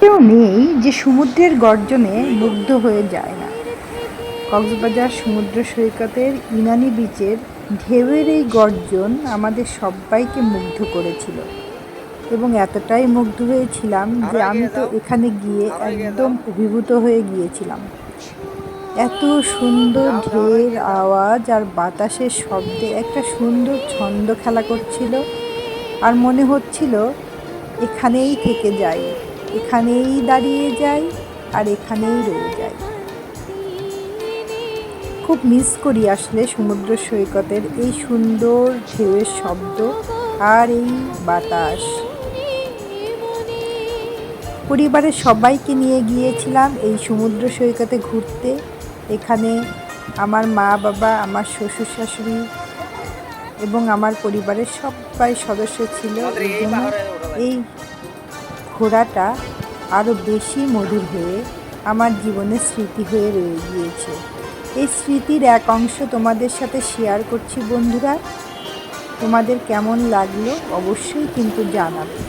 কেউ নেই যে সমুদ্রের গর্জনে মুগ্ধ হয়ে যায় না। কক্সবাজার সমুদ্র সৈকতের ইনানি বিচের ঢেউয়ের এই গর্জন আমাদের সবাইকে মুগ্ধ করেছিল এবং এতটাই মুগ্ধ হয়েছিলাম যে আমি তো এখানে গিয়ে একদম অভিভূত হয়ে গিয়েছিলাম। এত সুন্দর ঢেউয়ের আওয়াজ আর বাতাসের শব্দে একটা সুন্দর ছন্দ খেলা করছিল, আর মনে হচ্ছিল এখানেই থেকে যাই, এখানেই দাঁড়িয়ে যাই, আর এখানেই রয়ে যাই। খুব মিস করি আসলে সমুদ্র সৈকতের এই সুন্দর ঢেউয়ের শব্দ আর এই বাতাস। পরিবারের সবাইকে নিয়ে গিয়েছিলাম এই সমুদ্র সৈকতে ঘুরতে। এখানে আমার মা বাবা, আমার শ্বশুর শাশুড়ি এবং আমার পরিবারের সবাই সদস্য ছিল। এই ঘোরাটা আরও বেশি মধুর হয়ে আমার জীবনের স্মৃতি হয়ে রয়ে গিয়েছে। এই স্মৃতির এক অংশ তোমাদের সাথে শেয়ার করছি বন্ধুরা। তোমাদের কেমন লাগলো অবশ্যই কিন্তু জানাবে।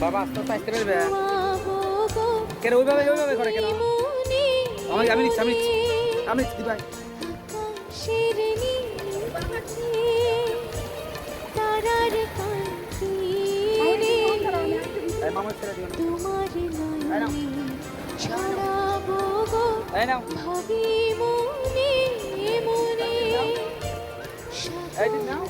বাবা আস্তে আস্তে আসতে পারবে কেন ওইভাবে করে কেন? আমি নিচ্ছি দি ভাই। এই নাও